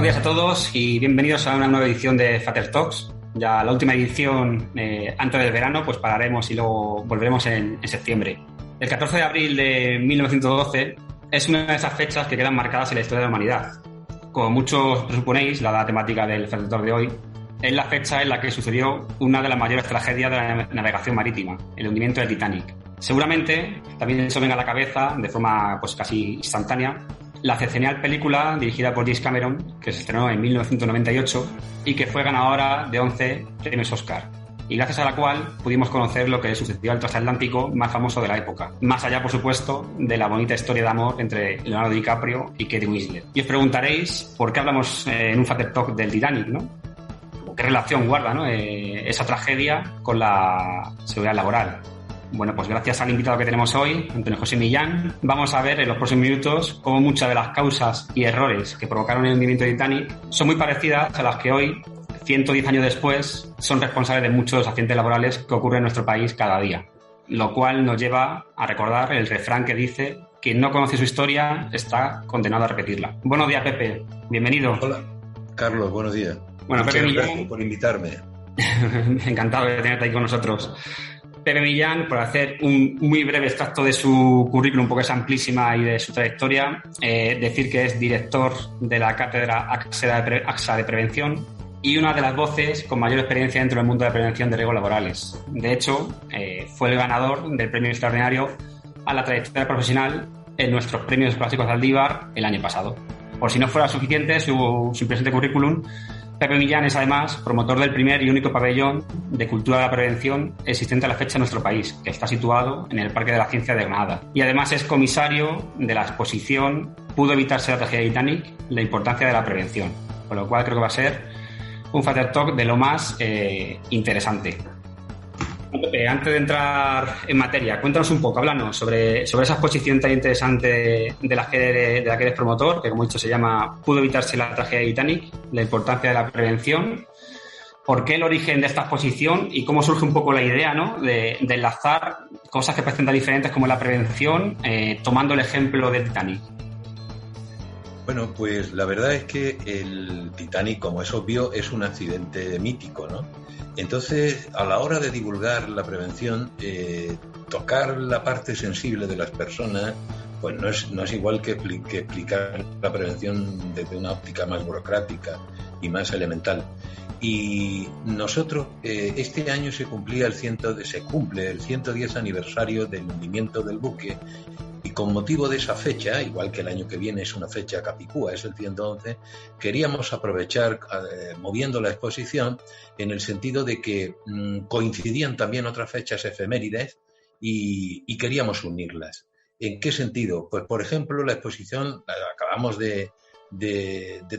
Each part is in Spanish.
Buenos días a todos y bienvenidos a una nueva edición de Fater Talks. Ya la última edición antes del verano, pues pararemos y luego volveremos en septiembre. El 14 de abril de 1912 es una de esas fechas que quedan marcadas en la historia de la humanidad. Como muchos presuponéis, la temática del Fater Talk de hoy es la fecha en la que sucedió una de las mayores tragedias de la navegación marítima, el hundimiento del Titanic. Seguramente también se venga a la cabeza, de forma pues casi instantánea, la excepcional película dirigida por James Cameron, que se estrenó en 1998 y que fue ganadora de 11 premios Oscar, y gracias a la cual pudimos conocer lo que le sucedió al transatlántico más famoso de la época, más allá, por supuesto, de la bonita historia de amor entre Leonardo DiCaprio y Kate Winslet. Y os preguntaréis por qué hablamos en un Fater Talk del Titanic, ¿no? ¿Qué relación guarda, ¿no? Esa tragedia con la seguridad laboral? Bueno, pues gracias al invitado que tenemos hoy, Antonio José Millán, vamos a ver en los próximos minutos cómo muchas de las causas y errores que provocaron el hundimiento de Titanic son muy parecidas a las que hoy, 110 años después, son responsables de muchos accidentes laborales que ocurren en nuestro país cada día. Lo cual nos lleva a recordar el refrán que dice: quien no conoce su historia está condenado a repetirla. Buenos días, Pepe. Bienvenido. Hola, Carlos. Buenos días. Bueno, Muchas Pepe gracias Millán, por invitarme. Encantado de tenerte ahí con nosotros. Pepe Millán, por hacer un muy breve extracto de su currículum, porque es amplísima, y de su trayectoria, decir que es director de la cátedra AXA de Prevención y una de las voces con mayor experiencia dentro del mundo de la prevención de riesgos laborales. De hecho, fue el ganador del premio extraordinario a la trayectoria profesional en nuestros premios clásicos de Aldívar el año pasado. Por si no fuera suficiente su impresionante currículum, Pepe Millán es además promotor del primer y único pabellón de cultura de la prevención existente a la fecha en nuestro país, que está situado en el Parque de la Ciencia de Granada. Y además es comisario de la exposición ¿Pudo evitarse la tragedia de Titanic? La importancia de la prevención. Con lo cual creo que va a ser un Fater Talk de lo más interesante. Pepe, antes de entrar en materia, cuéntanos un poco, háblanos sobre esa exposición tan interesante de la que eres promotor, que como he dicho se llama ¿Pudo evitarse la tragedia de Titanic? La importancia de la prevención. ¿Por qué el origen de esta exposición y cómo surge un poco la idea, ¿no?, de enlazar cosas que parecen tan diferentes como la prevención, tomando el ejemplo de Titanic? Bueno, pues la verdad es que el Titanic, como es obvio, es un accidente mítico, ¿no? Entonces, a la hora de divulgar la prevención, tocar la parte sensible de las personas, pues no es igual que explicar la prevención desde una óptica más burocrática y más elemental. Y nosotros, este año se cumple el 110 aniversario del hundimiento del buque, y con motivo de esa fecha, igual que el año que viene es una fecha capicúa, es el 111, queríamos aprovechar moviendo la exposición en el sentido de que coincidían también otras fechas efemérides y queríamos unirlas. ¿En qué sentido? Pues, por ejemplo, la exposición acabamos de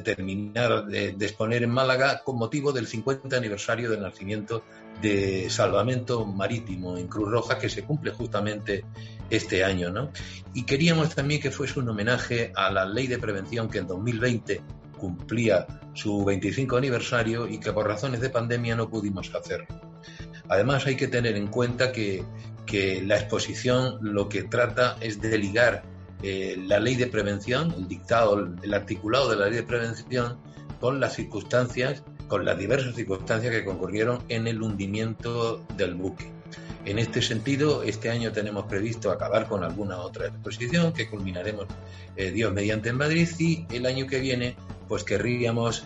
terminar de exponer en Málaga con motivo del 50 aniversario del nacimiento de Salvamento Marítimo en Cruz Roja, que se cumple justamente este año, ¿no? Y queríamos también que fuese un homenaje a la ley de prevención que en 2020 cumplía su 25 aniversario y que por razones de pandemia no pudimos hacerlo. Además, hay que tener en cuenta que la exposición lo que trata es de ligar la ley de prevención, el articulado de la ley de prevención, con las diversas circunstancias que concurrieron en el hundimiento del buque. En este sentido, este año tenemos previsto acabar con alguna otra exposición que culminaremos, Dios mediante, en Madrid, y el año que viene pues querríamos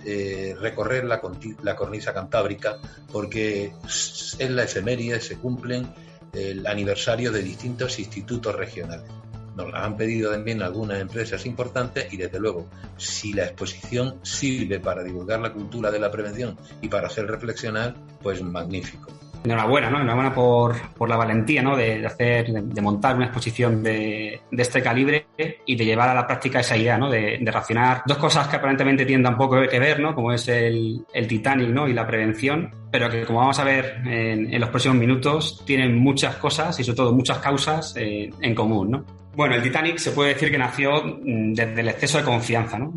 recorrer la cornisa cantábrica, porque es la efeméride, se cumplen el aniversario de distintos institutos regionales. Nos las han pedido también algunas empresas importantes y, desde luego, si la exposición sirve para divulgar la cultura de la prevención y para hacer reflexionar, pues magnífico. Enhorabuena, ¿no? Enhorabuena por la valentía, ¿no?, de montar una exposición de este calibre y de llevar a la práctica esa idea, ¿no?, de relacionar dos cosas que aparentemente tienen tan poco que ver, ¿no?, como es el Titanic, ¿no?, y la prevención, pero que, como vamos a ver en los próximos minutos, tienen muchas cosas y sobre todo muchas causas en común, ¿no? Bueno, el Titanic se puede decir que nació desde el exceso de confianza, ¿no?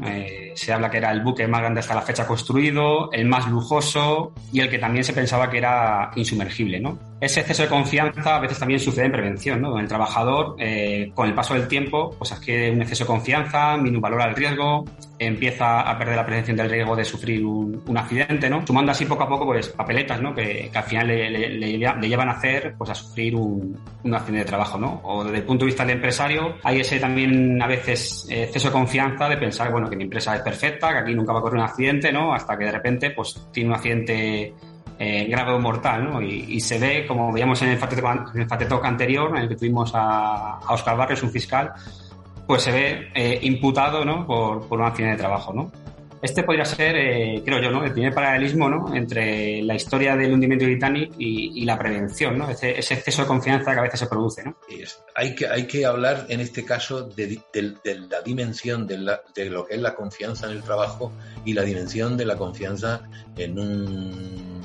Se habla que era el buque más grande hasta la fecha construido, el más lujoso y el que también se pensaba que era insumergible, ¿no? ese exceso de confianza a veces también sucede en prevención, ¿no? El trabajador, con el paso del tiempo, pues adquiere un exceso de confianza, minusvalora el riesgo, empieza a perder la percepción del riesgo de sufrir un accidente, ¿no? Sumando así poco a poco, pues, papeletas, ¿no? Que al final le llevan a hacer, pues, a sufrir un accidente de trabajo, ¿no? O desde el punto de vista del empresario, hay ese también a veces exceso de confianza de pensar, bueno, que mi empresa es perfecta, que aquí nunca va a ocurrir un accidente, ¿no? Hasta que de repente, pues, tiene un accidente grave o mortal, ¿no? Y se ve, como veíamos en el Fatetalk anterior, en el que tuvimos a Óscar Barrios, un fiscal, pues se ve imputado, ¿no? por un accidente de trabajo, ¿no? Este podría ser, creo yo, ¿no? El primer paralelismo, ¿no? Entre la historia del hundimiento de Titanic y la prevención, ¿no? Ese exceso de confianza que a veces se produce, ¿no? Hay que hablar en este caso de la dimensión de lo que es la confianza en el trabajo y la dimensión de la confianza en un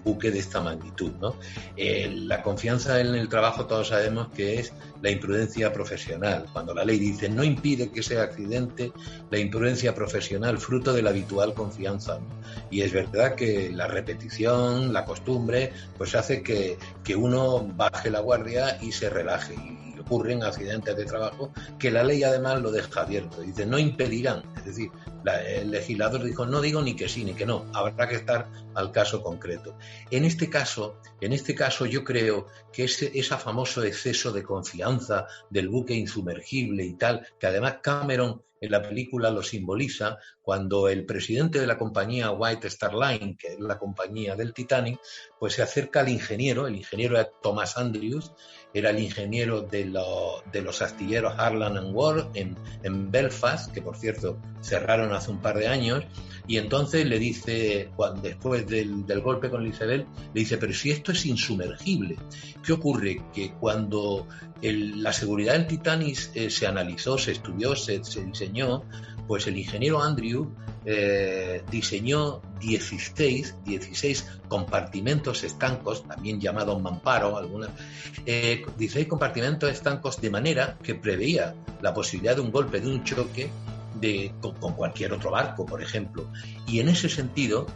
buque de esta magnitud, ¿no? La confianza en el trabajo todos sabemos que es la imprudencia profesional. Cuando la ley dice no impide que sea accidente, la imprudencia profesional fruto de la habitual confianza, ¿no? Y es verdad que la repetición, la costumbre, pues hace que uno baje la guardia y se relaje. Y ocurren accidentes de trabajo que la ley además lo deja abierto. Dice no impedirán, es decir, el legislador dijo no digo ni que sí ni que no, habrá que estar al caso concreto. En este caso yo creo que ese famoso exceso de confianza del buque insumergible y tal, que además Cameron en la película lo simboliza cuando el presidente de la compañía White Star Line, que es la compañía del Titanic, pues se acerca al ingeniero, el ingeniero era Thomas Andrews, era el ingeniero de los astilleros Harland and Wolff en Belfast, que por cierto cerraron hace un par de años, y entonces le dice, después del golpe con el iceberg, le dice, pero si esto es insumergible, ¿qué ocurre? Que cuando la seguridad del Titanic se analizó, se estudió, se diseñó, pues el ingeniero Andrew diseñó 16 compartimentos estancos, también llamados mamparo, 16 compartimentos estancos, de manera que preveía la posibilidad de un golpe, de un choque con cualquier otro barco, por ejemplo. Y en ese sentido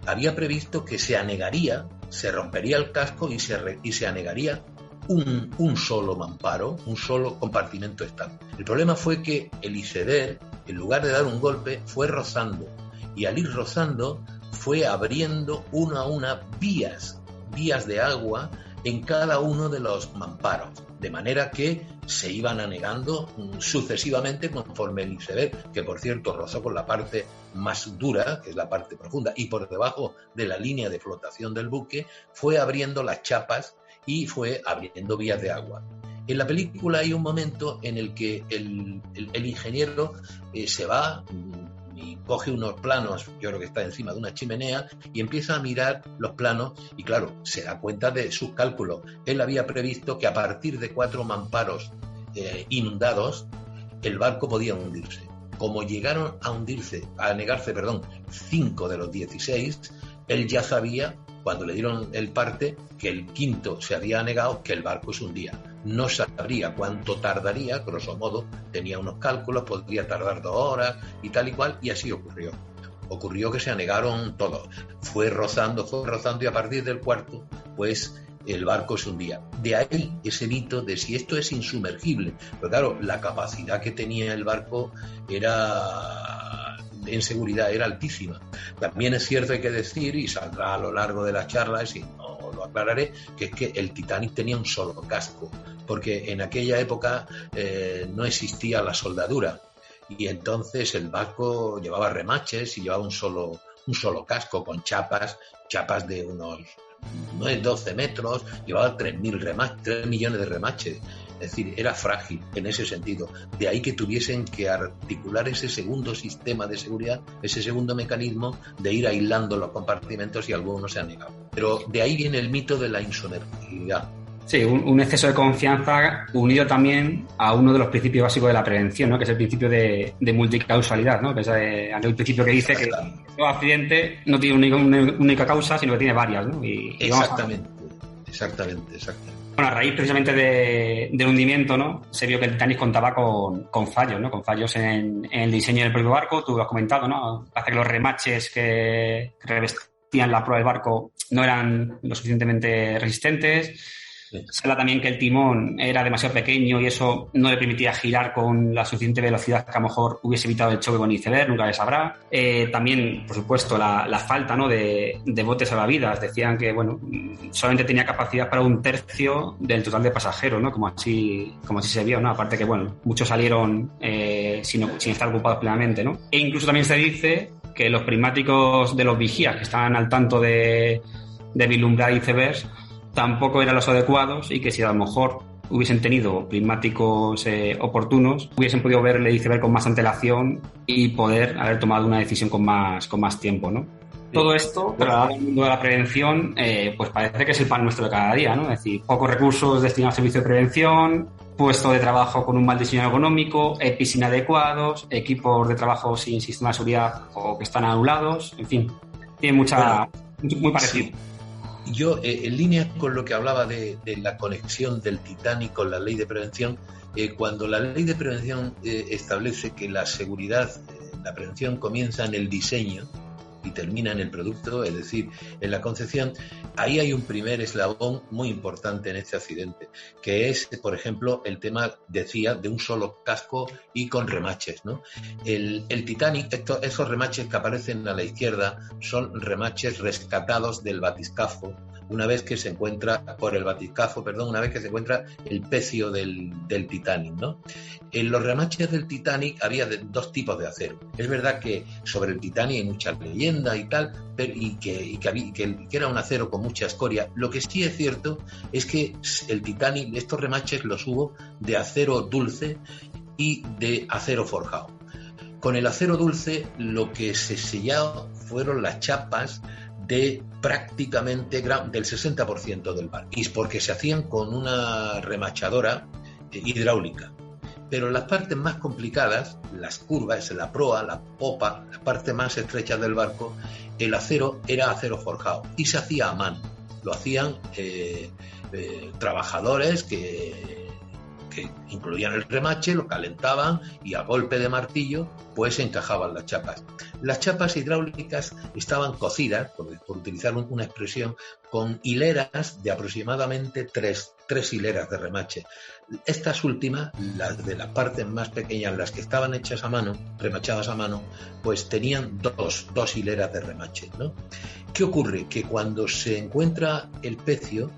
había previsto que se anegaría, se rompería el casco y se anegaría un solo mamparo, un solo compartimento estanco. El problema fue que el iceberg, en lugar de dar un golpe, fue rozando, y al ir rozando fue abriendo una a una vías de agua en cada uno de los mamparos, de manera que se iban anegando sucesivamente conforme el iceberg, que por cierto rozó con la parte más dura, que es la parte profunda, y por debajo de la línea de flotación del buque, fue abriendo las chapas y fue abriendo vías de agua. En la película hay un momento en el que el ingeniero se va y coge unos planos, yo creo que está encima de una chimenea, y empieza a mirar los planos y claro, se da cuenta de sus cálculos. Él había previsto que a partir de 4 mamparos inundados, el barco podía hundirse. Como llegaron a anegarse 5 de los 16, él ya sabía, cuando le dieron el parte, que el quinto se había anegado, que el barco se hundía. No sabría cuánto tardaría, grosso modo, tenía unos cálculos, podría tardar 2 horas y tal y cual, y así ocurrió. Ocurrió que se anegaron todos. Fue rozando, y a partir del cuarto, pues el barco se hundía. De ahí ese mito de si esto es insumergible. Pero claro, la capacidad que tenía el barco en seguridad era altísima. También es cierto, hay que decir, y saldrá a lo largo de las charlas, y no lo aclararé, que es que el Titanic tenía un solo casco, porque en aquella época no existía la soldadura, y entonces el barco llevaba remaches y llevaba un solo casco con chapas de unos 12 metros, llevaba 3 millones de remaches. Es decir, era frágil en ese sentido. De ahí que tuviesen que articular ese segundo sistema de seguridad, ese segundo mecanismo de ir aislando los compartimentos, y algunos se han negado. Pero de ahí viene el mito de la insumergibilidad. Sí, un exceso de confianza unido también a uno de los principios básicos de la prevención, ¿no? Que es el principio de multicausalidad, ¿no? Que es el principio que dice que todo accidente no tiene una única causa, sino que tiene varias, ¿no? Exactamente. Bueno, a raíz precisamente del hundimiento, ¿no? Se vio que el Titanic contaba con fallos, ¿no? Con fallos en el diseño del propio barco, tú lo has comentado, ¿no? Hace que los remaches que hacían la prueba del barco no eran lo suficientemente resistentes. Se habla también que el timón era demasiado pequeño y eso no le permitía girar con la suficiente velocidad que a lo mejor hubiese evitado el choque con el iceberg, nunca se sabrá. También, por supuesto, la falta, ¿no?, de botes salvavidas. Decían que, bueno, solamente tenía capacidad para 1/3 del total de pasajeros, ¿no?, como así se vio, ¿no? Aparte que, bueno, muchos salieron sin estar ocupados plenamente, ¿no? E incluso también se dice que los prismáticos de los vigías que estaban al tanto de vislumbrar icebergs tampoco eran los adecuados y que si a lo mejor hubiesen tenido prismáticos oportunos, hubiesen podido ver el iceberg con más antelación y poder haber tomado una decisión con más tiempo, ¿no? Todo esto, trasladado al mundo de la prevención, pues parece que es el pan nuestro de cada día, ¿no? Es decir, pocos recursos destinados al servicio de prevención, puesto de trabajo con un mal diseño económico, EPIs inadecuados, equipos de trabajo sin sistema de seguridad o que están anulados, en fin, tiene muy parecido. Sí. Yo, en línea con lo que hablaba de la conexión del Titanic con la ley de prevención, cuando la ley de prevención establece que la seguridad, la prevención comienza en el diseño y termina en el producto, es decir, en la concepción, ahí hay un primer eslabón muy importante en este accidente, que es, por ejemplo, el tema, decía, de un solo casco y con remaches, ¿no? El Titanic, esos remaches que aparecen a la izquierda son remaches rescatados del batiscafo, una vez que se encuentra el pecio del Titanic, ¿no? En los remaches del Titanic había dos tipos de acero. Es verdad que sobre el Titanic hay muchas leyendas y tal, y que era un acero con mucha escoria. Lo que sí es cierto es que el Titanic, estos remaches los hubo de acero dulce y de acero forjado. Con el acero dulce lo que se selló fueron las chapas de prácticamente del 60% del barco, y porque se hacían con una remachadora hidráulica. Pero las partes más complicadas, las curvas, la proa, la popa, las partes más estrechas del barco, el acero era acero forjado y se hacía a mano. Lo hacían trabajadores que incluían el remache, lo calentaban y a golpe de martillo pues encajaban las chapas. Las chapas hidráulicas estaban cocidas, por utilizar una expresión, con hileras de aproximadamente tres hileras de remache. Estas últimas, las de las partes más pequeñas, las que estaban hechas a mano, remachadas a mano, pues tenían dos hileras de remache, ¿no? ¿Qué ocurre? Que cuando se encuentra el pecio,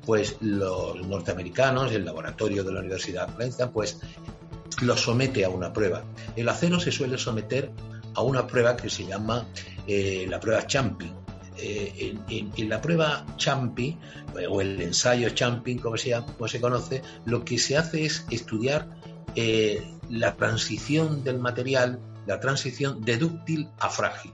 pues los norteamericanos, el laboratorio de la Universidad de Princeton, pues lo somete a una prueba. El acero se suele someter a una prueba que se llama la prueba Champi. En la prueba Champi, o el ensayo Champi, como se conoce, lo que se hace es estudiar la transición del material, la transición de dúctil a frágil.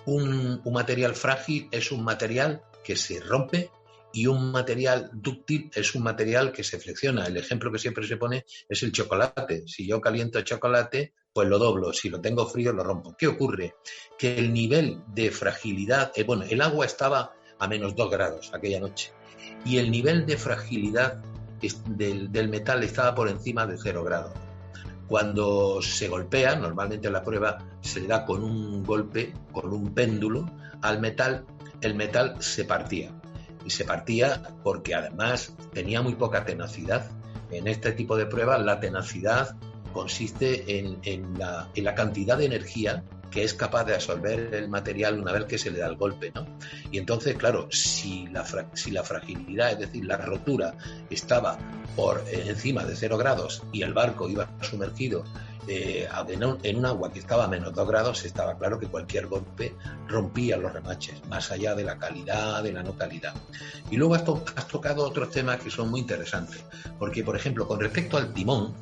Un material frágil es un material que se rompe, y un material dúctil es un material que se flexiona. El ejemplo que siempre se pone es el chocolate. Si yo caliento chocolate, pues lo doblo. Si lo tengo frío, lo rompo. ¿Qué ocurre? Que el nivel de fragilidad... el agua estaba a -2 grados aquella noche. Y el nivel de fragilidad del metal estaba por encima de 0 grados. Cuando se golpea, normalmente la prueba se le da con un golpe, con un péndulo, al metal, el metal se partía. Y se partía porque además tenía muy poca tenacidad. En este tipo de pruebas la tenacidad consiste en la cantidad de energía que es capaz de absorber el material una vez que se le da el golpe, ¿no? Y entonces, claro, si la fragilidad, es decir, la rotura estaba por encima de 0 grados y el barco iba sumergido en un agua que estaba a -2 grados, estaba claro que cualquier golpe rompía los remaches, más allá de la calidad, de la no calidad. Y luego has tocado otros temas que son muy interesantes, porque, por ejemplo, con respecto al timón,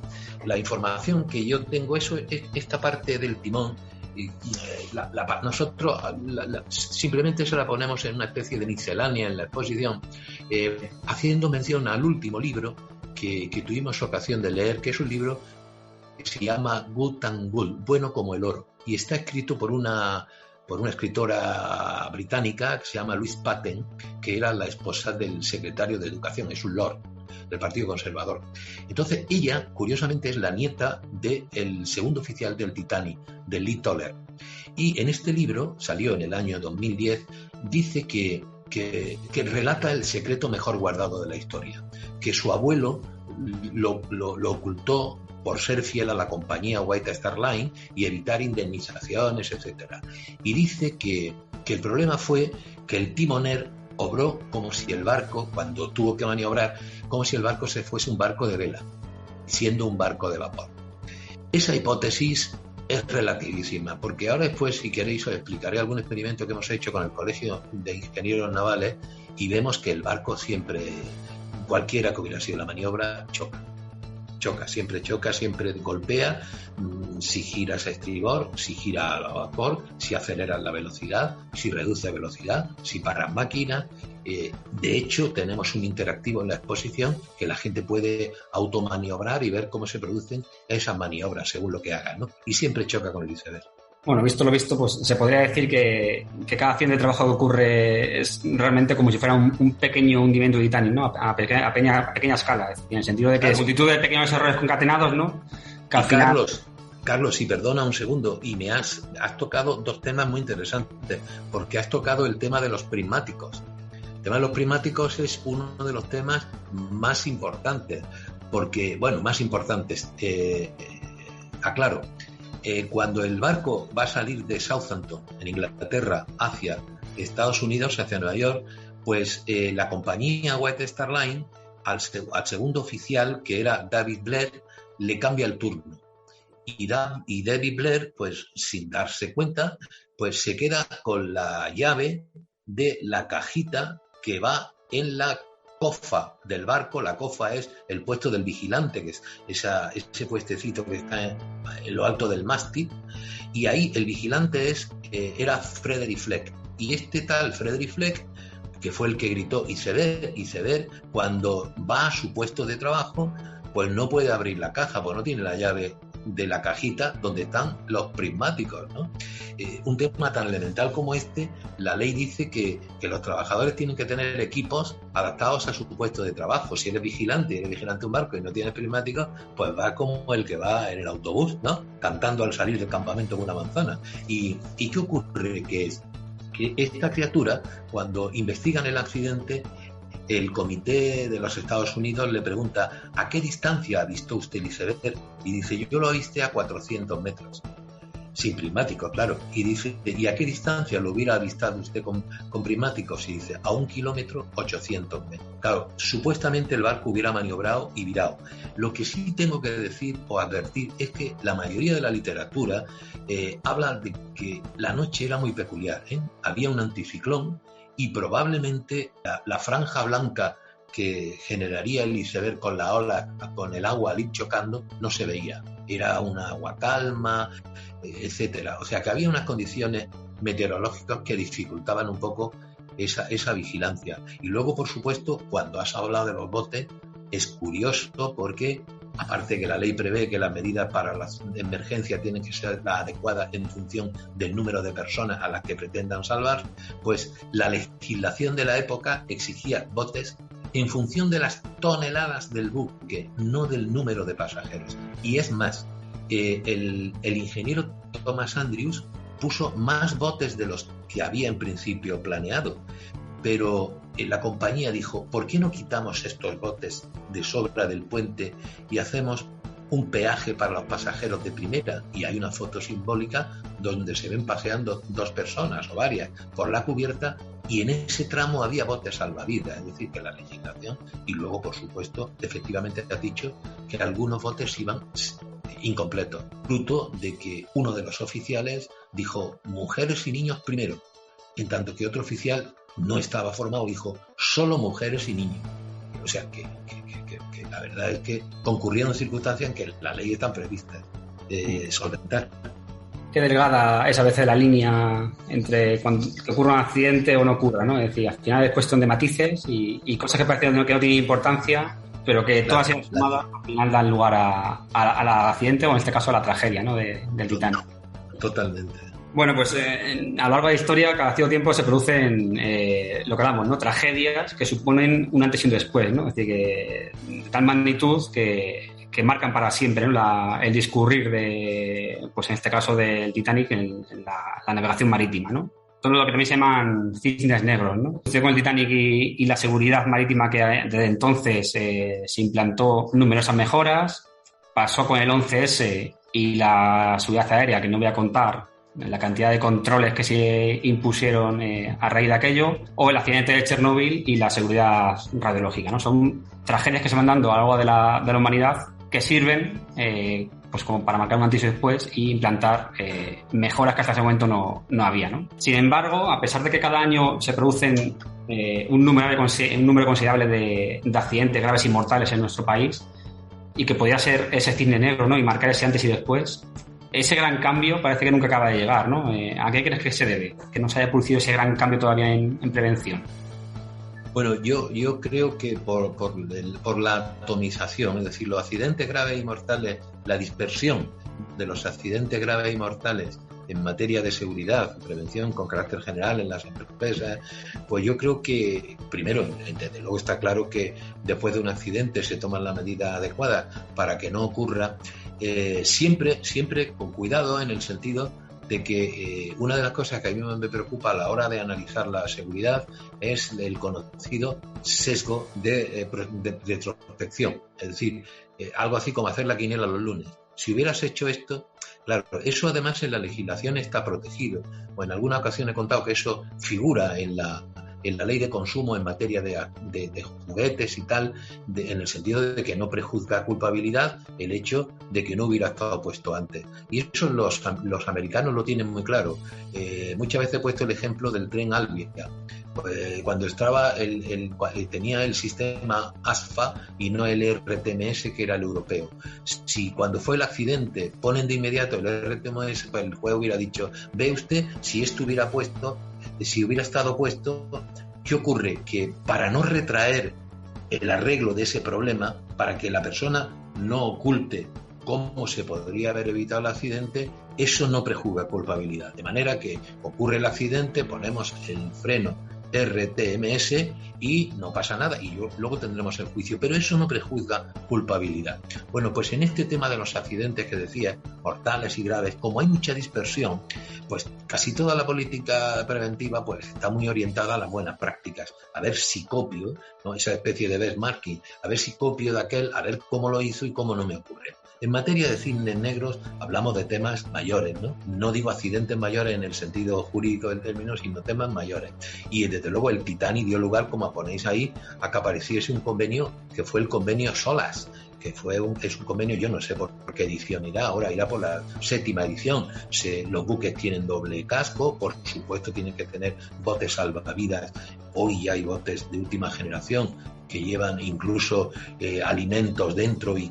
la información que yo tengo, esta parte del timón, nosotros simplemente se la ponemos en una especie de miscelánea en la exposición, haciendo mención al último libro que tuvimos ocasión de leer, que es un libro que se llama Good and Gold, bueno como el oro, y está escrito por una escritora británica que se llama Louise Patten, que era la esposa del secretario de Educación, es un lord. del Partido Conservador. Entonces, ella, curiosamente, es la nieta del segundo oficial del Titanic, de Lee Toller. Y en este libro, salió en el año 2010, dice que relata el secreto mejor guardado de la historia, que su abuelo lo ocultó por ser fiel a la compañía White Star Line y evitar indemnizaciones, etc. Y dice que el problema fue que el timonel obró como si el barco, cuando tuvo que maniobrar, como si el barco se fuese un barco de vela, siendo un barco de vapor. Esa hipótesis es relativísima, porque ahora después, si queréis, os explicaré algún experimento que hemos hecho con el Colegio de Ingenieros Navales y vemos que el barco siempre, cualquiera que hubiera sido la maniobra, siempre golpea, si giras a estribor, si gira a vapor, si aceleras la velocidad, si reduce velocidad, si paras máquinas. De hecho, tenemos un interactivo en la exposición que la gente puede automaniobrar y ver cómo se producen esas maniobras según lo que hagan, ¿no? Y siempre choca con el iceberg. Bueno, visto lo visto, pues se podría decir que cada acción de trabajo que ocurre es realmente como si fuera un pequeño hundimiento de Titanic, ¿no? A pequeña escala, en el sentido de que multitud de pequeños errores concatenados, ¿no? Que al final... Carlos, si perdona un segundo, y me has tocado dos temas muy interesantes, porque has tocado el tema de los prismáticos. El tema de los prismáticos es uno de los temas más importantes, porque, más importantes, aclaro. Cuando el barco va a salir de Southampton, en Inglaterra, hacia Estados Unidos, hacia Nueva York, pues la compañía White Star Line, al segundo oficial, que era David Blair, le cambia el turno. Y David Blair, pues sin darse cuenta, pues se queda con la llave de la cajita que va en la cofa del barco. La cofa es el puesto del vigilante, que es ese puestecito que está en lo alto del mástil, y ahí el vigilante era Frederick Fleck, y este tal Frederick Fleck, que fue el que gritó iceberg, cuando va a su puesto de trabajo, pues no puede abrir la caja, pues no tiene la llave de la cajita donde están los prismáticos, ¿no? Un tema tan elemental como este, la ley dice que los trabajadores tienen que tener equipos adaptados a su puesto de trabajo. Si eres vigilante de un barco y no tienes prismáticos, pues va como el que va en el autobús, ¿no? Cantando al salir del campamento con una manzana. ¿Y qué ocurre? Que esta criatura, cuando investigan el accidente, el comité de los Estados Unidos le pregunta: ¿a qué distancia avistó usted el iceberg? Y dice: yo lo avisté a 400 metros. Sin prismáticos, claro. Y dice: ¿y a qué distancia lo hubiera avistado usted con prismáticos? Y dice: a 1 kilómetro, 800 metros. Claro, supuestamente el barco hubiera maniobrado y virado. Lo que sí tengo que decir o advertir es que la mayoría de la literatura habla de que la noche era muy peculiar, ¿eh? Había un anticiclón y probablemente la franja blanca que generaría el iceberg con la ola, con el agua al ir chocando, no se veía. Era un agua calma, etcétera. O sea que había unas condiciones meteorológicas que dificultaban un poco esa vigilancia. Y luego, por supuesto, cuando has hablado de los botes, es curioso porque, aparte que la ley prevé que las medidas para las emergencias tienen que ser las adecuadas en función del número de personas a las que pretendan salvar, pues la legislación de la época exigía botes en función de las toneladas del buque, no del número de pasajeros. Y es más, el ingeniero Thomas Andrews puso más botes de los que había en principio planeado, pero la compañía dijo: ¿por qué no quitamos estos botes de sobra del puente y hacemos un peaje para los pasajeros de primera? Y hay una foto simbólica donde se ven paseando 2 personas o varias por la cubierta, y en ese tramo había botes salvavidas. Es decir, que la legislación, y luego, por supuesto, efectivamente te has dicho que algunos botes iban incompletos, fruto de que uno de los oficiales dijo: mujeres y niños primero, en tanto que otro oficial no estaba formado, dijo: solo mujeres y niños. O sea que la verdad es que concurrieron circunstancias en que la ley está prevista de solventar. Qué delgada es a veces la línea entre cuando que ocurra un accidente o no ocurra, ¿no? Es decir, al final es cuestión de matices y cosas que parecen que no tienen importancia, pero que todas ellas sumadas al final dan lugar al accidente, o en este caso a la tragedia, ¿no? del Titanic. Totalmente. Bueno, pues a lo largo de la historia, cada cierto tiempo se producen lo que hablamos, ¿no? Tragedias que suponen un antes y un después, ¿no? Es decir, que de tal magnitud que marcan para siempre, ¿no? El discurrir de, pues en este caso del Titanic en la navegación marítima, ¿no? Todo lo que también se llaman cisnes negros, ¿no? Con el Titanic y la seguridad marítima que desde entonces se implantó numerosas mejoras, pasó con el 11S y la seguridad aérea, que no voy a contar la cantidad de controles que se impusieron a raíz de aquello, o el accidente de Chernóbil y la seguridad radiológica, ¿no? Son tragedias que se van dando a lo largo de la humanidad que sirven pues como para marcar un antes y después y implantar mejoras que hasta ese momento no había, ¿no? Sin embargo, a pesar de que cada año se producen un número considerable de accidentes graves y mortales en nuestro país, y que podía ser ese cisne negro, ¿no? Y marcar ese antes y después, ese gran cambio parece que nunca acaba de llegar, ¿no? ¿A qué crees que se debe? Que no se haya producido ese gran cambio todavía en prevención. Bueno, yo creo que por la atomización, es decir, los accidentes graves y mortales, la dispersión de los accidentes graves y mortales en materia de seguridad, prevención con carácter general en las empresas, pues yo creo que, primero, desde luego está claro que después de un accidente se toman las medidas adecuadas para que no ocurra, siempre con cuidado, en el sentido de que una de las cosas que a mí me preocupa a la hora de analizar la seguridad es el conocido sesgo de retrospección. Es decir, algo así como hacer la quiniela los lunes. Si hubieras hecho esto, claro, eso además en la legislación está protegido. O en alguna ocasión he contado que eso figura en la ley de consumo en materia de juguetes y tal, en el sentido de que no prejuzga culpabilidad el hecho de que no hubiera estado puesto antes. Y eso los americanos lo tienen muy claro. Muchas veces he puesto el ejemplo del tren Alvia. Cuando estaba tenía el sistema ASFA y no el RTMS, que era el europeo. Si cuando fue el accidente ponen de inmediato el RTMS, pues el juez hubiera dicho, ve usted, si hubiera estado puesto, ¿qué ocurre? Que para no retraer el arreglo de ese problema, para que la persona no oculte cómo se podría haber evitado el accidente, eso no prejuzga culpabilidad. De manera que ocurre el accidente, ponemos el freno RTMS y no pasa nada, y luego tendremos el juicio, pero eso no prejuzga culpabilidad. Bueno, pues en este tema de los accidentes que decía, mortales y graves, como hay mucha dispersión, pues casi toda la política preventiva pues está muy orientada a las buenas prácticas, a ver si copio, ¿no? Esa especie de benchmarking, a ver si copio de aquel, a ver cómo lo hizo y cómo no me ocurre. En materia de cisnes negros hablamos de temas mayores, ¿no? No digo accidentes mayores en el sentido jurídico del término, sino temas mayores. Y desde luego el Titanic dio lugar, como ponéis ahí, a que apareciese un convenio que fue el convenio SOLAS, que es un convenio, yo no sé por qué edición irá, ahora irá por la 7ª edición. Los buques tienen doble casco, por supuesto tienen que tener botes salvavidas. Hoy ya hay botes de última generación que llevan incluso alimentos dentro y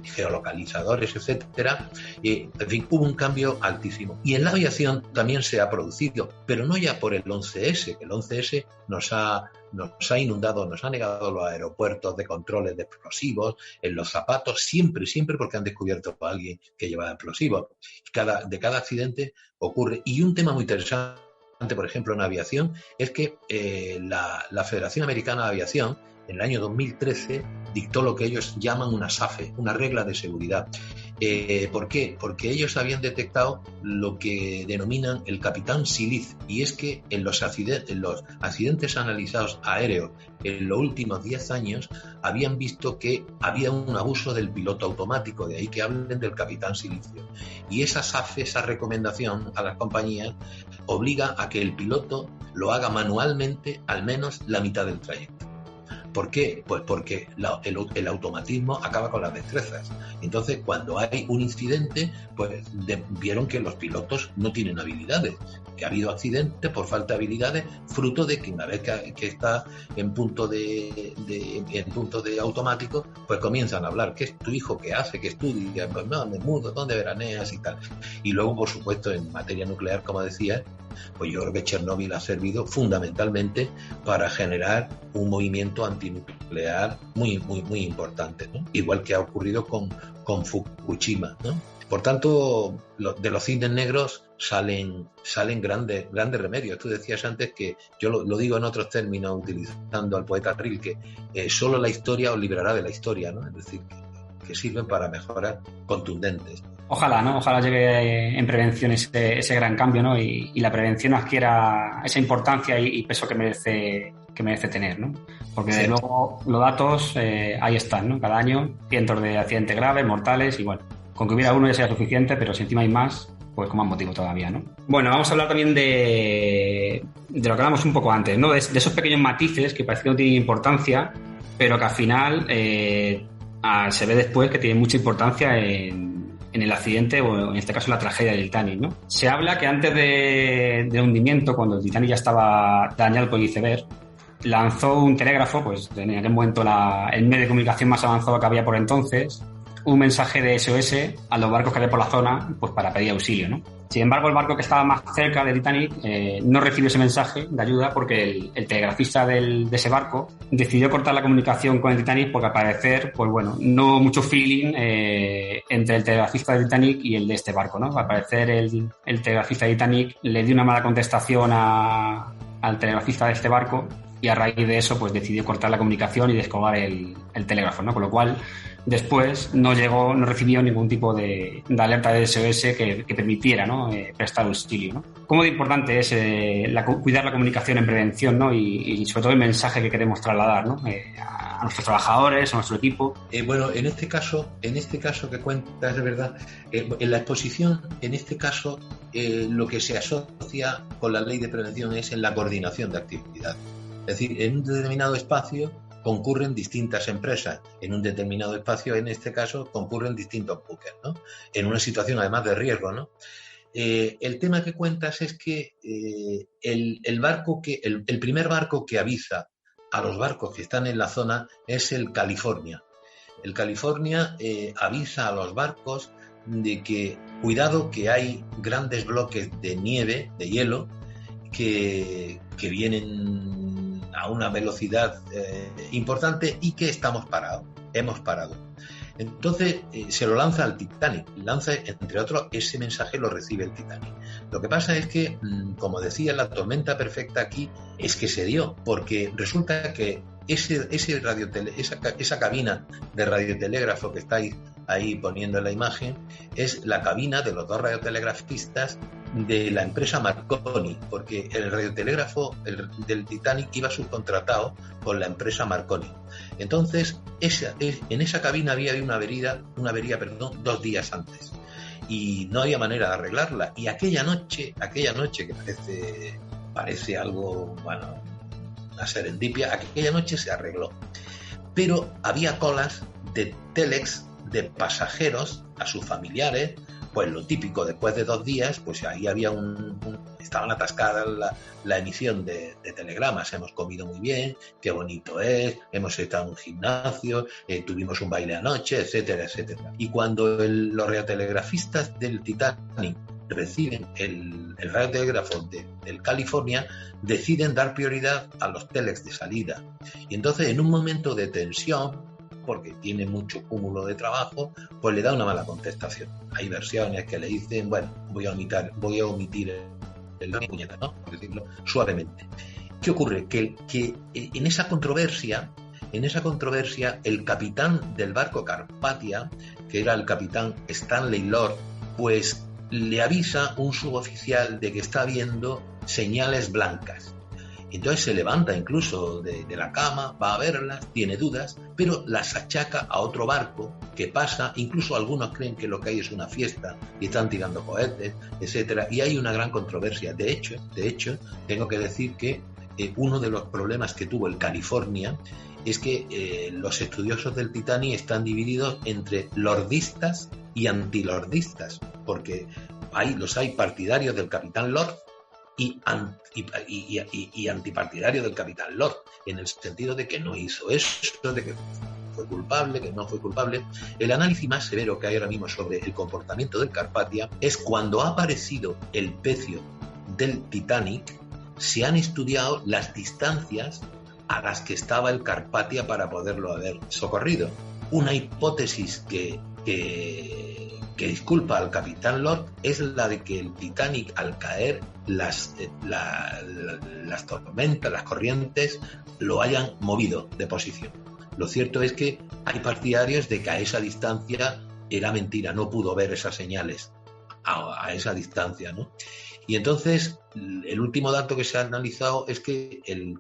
geolocalizadores, etcétera. En fin, hubo un cambio altísimo. Y en la aviación también se ha producido, pero no ya por el 11S, que el 11S nos ha inundado, nos ha negado los aeropuertos de controles de explosivos, en los zapatos, siempre porque han descubierto a alguien que llevaba explosivos. De cada accidente ocurre. Y un tema muy interesante, por ejemplo, en aviación, es que la Federación Americana de Aviación, en el año 2013, dictó lo que ellos llaman una SAFE, una regla de seguridad. ¿Por qué? Porque ellos habían detectado lo que denominan el capitán Siliz, y es que en los accidentes analizados aéreos en los últimos 10 años habían visto que había un abuso del piloto automático, de ahí que hablen del capitán Silicio. Y esa SAFE, esa recomendación a las compañías, obliga a que el piloto lo haga manualmente al menos la mitad del trayecto. ¿Por qué? Pues porque el automatismo acaba con las destrezas. Entonces, cuando hay un incidente, pues vieron que los pilotos no tienen habilidades, que ha habido accidentes por falta de habilidades, fruto de que una vez que está en punto de automático, pues comienzan a hablar. ¿Qué es tu hijo? ¿Qué hace? ¿Qué estudia? Pues no, me mudo, ¿dónde veraneas? Y tal. Y luego, por supuesto, en materia nuclear, como decía, Pues yo creo que Chernóbil ha servido fundamentalmente para generar un movimiento antinuclear muy, muy, muy importante, ¿no? Igual que ha ocurrido con Fukushima, ¿no? Por tanto, de los cisnes negros salen grandes remedios. Tú decías antes que, yo lo digo en otros términos, utilizando al poeta Rilke, solo la historia os librará de la historia, ¿no? Es decir, que sirven para mejoras contundentes. Ojalá, ¿no? Ojalá llegue en prevención ese gran cambio, ¿no? Y la prevención adquiera esa importancia y peso que merece tener, ¿no? Porque sí, desde luego los datos ahí están, ¿no? Cada año cientos de accidentes graves, mortales, y bueno, con que hubiera uno ya sería suficiente, pero si encima hay más, pues con más motivo todavía, ¿no? Bueno, vamos a hablar también de lo que hablamos un poco antes, ¿no? De esos pequeños matices que parece que no tienen importancia, pero que al final se ve después que tienen mucha importancia en el accidente, o en este caso la tragedia del Titanic, ¿no? Se habla que antes del hundimiento, cuando el Titanic ya estaba dañado por el iceberg, lanzó un telégrafo, pues en aquel momento el medio de comunicación más avanzado que había por entonces, un mensaje de SOS a los barcos que había por la zona, pues para pedir auxilio, ¿no? Sin embargo, el barco que estaba más cerca del Titanic no recibió ese mensaje de ayuda porque el telegrafista de ese barco decidió cortar la comunicación con el Titanic porque al parecer, pues bueno, no mucho feeling entre el telegrafista del Titanic y el de este barco, ¿no? Al parecer el telegrafista del Titanic le dio una mala contestación al telegrafista de este barco y a raíz de eso pues decidió cortar la comunicación y descolgar el telégrafo, ¿no? Con lo cual después no recibió ningún tipo de alerta de SOS que permitiera, ¿no? Prestar auxilio, ¿no? ¿Cómo de importante es cuidar la comunicación en prevención, ¿no? Y sobre todo el mensaje que queremos trasladar, ¿no? A nuestros trabajadores, a nuestro equipo. Bueno, en este caso que cuentas, de verdad, en la exposición, en este caso, lo que se asocia con la ley de prevención es en la coordinación de actividad. Es decir, en un determinado espacio concurren distintas empresas, en un determinado espacio, en este caso, concurren distintos buques, ¿no? En una situación además de riesgo, ¿no? El tema que cuentas es que el primer barco que avisa a los barcos que están en la zona es el California. El California avisa a los barcos de que, cuidado, que hay grandes bloques de nieve, de hielo, que vienen a una velocidad importante y que hemos parado. Entonces se lo lanza al Titanic, entre otros, ese mensaje lo recibe el Titanic. Lo que pasa es que, como decía, la tormenta perfecta aquí es que se dio, porque resulta que esa cabina de radiotelegrafo que estáis ahí poniendo en la imagen es la cabina de los dos radiotelegrafistas de la empresa Marconi, porque el radiotelégrafo del Titanic iba subcontratado con la empresa Marconi. Entonces, en esa cabina había una avería 2 días antes y no había manera de arreglarla. Y aquella noche que parece algo, bueno, una serendipia, aquella noche se arregló. Pero había colas de telex de pasajeros a sus familiares, pues lo típico, después de 2 días, pues ahí había estaban atascadas la emisión de telegramas. Hemos comido muy bien, qué bonito es, hemos estado en un gimnasio, tuvimos un baile anoche, etcétera, etcétera. Y cuando los radiotelegrafistas del Titanic reciben el radiotelégrafo del California, deciden dar prioridad a los telex de salida. Y entonces, en un momento de tensión, porque tiene mucho cúmulo de trabajo, pues le da una mala contestación. Hay versiones que le dicen, bueno, voy a omitir el puñeta, ¿no? Por decirlo suavemente. ¿Qué ocurre? Que en esa controversia, el capitán del barco Carpathia, que era el capitán Stanley Lord, pues le avisa un suboficial de que está viendo señales blancas. Entonces se levanta incluso de la cama, va a verlas, tiene dudas, pero las achaca a otro barco que pasa. Incluso algunos creen que lo que hay es una fiesta y están tirando cohetes, etcétera, y hay una gran controversia. De hecho, tengo que decir que uno de los problemas que tuvo el California es que los estudiosos del Titanic están divididos entre lordistas y antilordistas, porque los hay partidarios del capitán Lord y antipartidario del capitán Lord, en el sentido de que no hizo eso, de que fue culpable, que no fue culpable. El análisis más severo que hay ahora mismo sobre el comportamiento del Carpathia es cuando ha aparecido el pecio del Titanic se han estudiado las distancias a las que estaba el Carpathia para poderlo haber socorrido. Una hipótesis que disculpa al capitán Lord es la de que el Titanic, al caer, las tormentas, las corrientes, lo hayan movido de posición. Lo cierto es que hay partidarios de que a esa distancia era mentira, no pudo ver esas señales a esa distancia, ¿no? Y entonces, el último dato que se ha analizado es que el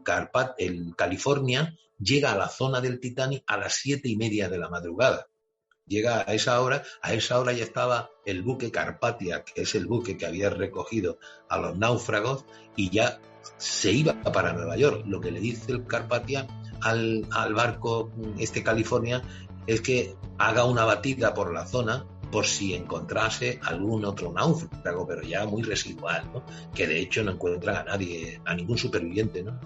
California llega a la zona del Titanic a las 7:30 de la madrugada. Llega a esa hora ya estaba el buque Carpathia, que es el buque que había recogido a los náufragos, y ya se iba para Nueva York. Lo que le dice el Carpathia al barco California es que haga una batida por la zona por si encontrase algún otro náufrago, pero ya muy residual, ¿no? Que de hecho no encuentran a nadie, a ningún superviviente, ¿no?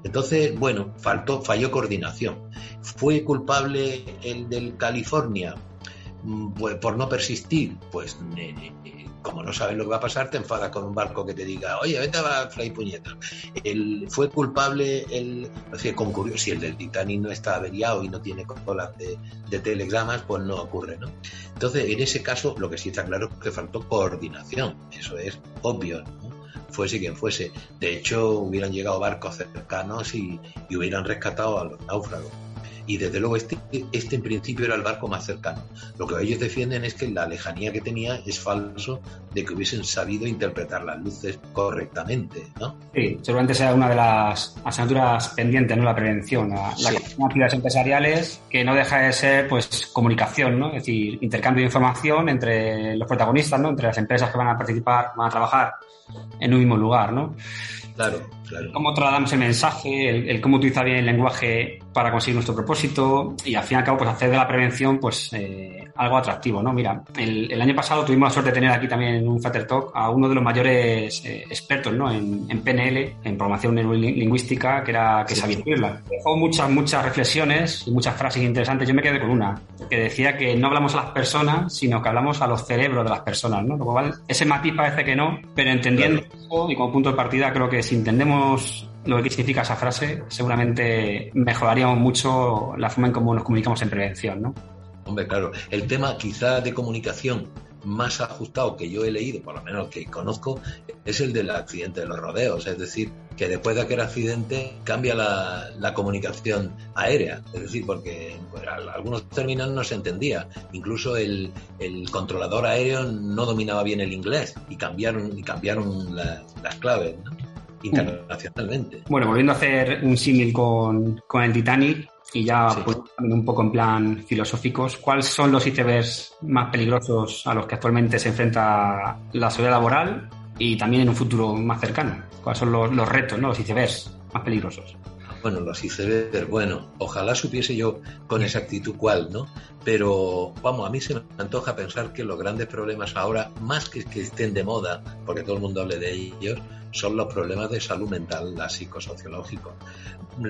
Entonces, bueno, falló coordinación. ¿Fue culpable el del California? Pues por no persistir, pues como no sabes lo que va a pasar, te enfadas con un barco que te diga, oye, vete a fray puñeta. Fue culpable concurrió, si el del Titanic no está averiado y no tiene colas de telegramas, pues no ocurre, ¿no? Entonces, en ese caso, lo que sí está claro es que faltó coordinación, eso es obvio, ¿no? Fuese quien fuese. De hecho, hubieran llegado barcos cercanos y hubieran rescatado a los náufragos. Y desde luego este en principio era el barco más cercano. Lo que ellos defienden es que la lejanía que tenía es falso de que hubiesen sabido interpretar las luces correctamente, ¿no? Sí, seguramente sea una de las asignaturas pendientes, ¿no? La prevención, las actividades empresariales, que no deja de ser, pues, comunicación, ¿no? Es decir, intercambio de información entre los protagonistas, ¿no? Entre las empresas que van a participar, van a trabajar en un mismo lugar, ¿no? Claro. Cómo trasladamos el mensaje, el cómo utilizar bien el lenguaje para conseguir nuestro propósito y al fin y al cabo pues hacer de la prevención pues algo atractivo, ¿no? Mira, el año pasado tuvimos la suerte de tener aquí también en un Fater Talk a uno de los mayores expertos, ¿no? En PNL, en programación neurolingüística, que es Xavier Pirla. Dejó muchas reflexiones y muchas frases interesantes. Yo me quedé con una que decía que no hablamos a las personas, sino que hablamos a los cerebros de las personas, ¿no? Lo cual, ese matiz parece que no, pero entendiendo eso y como punto de partida creo que si entendemos lo que significa esa frase, seguramente mejoraríamos mucho la forma en cómo nos comunicamos en prevención, ¿no? Hombre, claro. El tema quizá de comunicación más ajustado que yo he leído, por lo menos que conozco, es el del accidente de los rodeos. Es decir, que después de aquel accidente cambia la comunicación aérea. Es decir, porque algunos términos no se entendía. Incluso el controlador aéreo no dominaba bien el inglés y cambiaron las claves, ¿no? Internacionalmente. Bueno, volviendo a hacer un símil con el Titanic y ya sí. Pues, también un poco en plan filosóficos, ¿cuáles son los icebergs más peligrosos a los que actualmente se enfrenta la seguridad laboral y también en un futuro más cercano? ¿Cuáles son los retos, ¿no? Los icebergs más peligrosos? Bueno, los icebergs, bueno, ojalá supiese yo con exactitud cuál, ¿no? Pero, vamos, a mí se me antoja pensar que los grandes problemas ahora, más que estén de moda, porque todo el mundo hable de ellos, son los problemas de salud mental, la psicosociológico,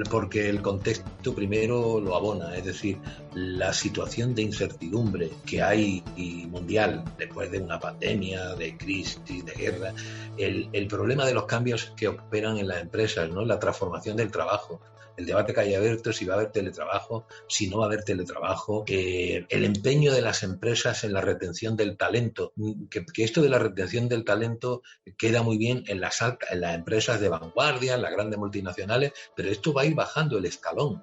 porque el contexto primero lo abona, es decir, la situación de incertidumbre que hay mundial después de una pandemia, de crisis, de guerra, el problema de los cambios que operan en las empresas, ¿no? La transformación del trabajo, el debate que hay abierto, si va a haber teletrabajo, si no va a haber teletrabajo, el empeño de las empresas en la retención del talento, que esto de la retención del talento queda muy bien en las empresas de vanguardia, en las grandes multinacionales, pero esto va a ir bajando el escalón,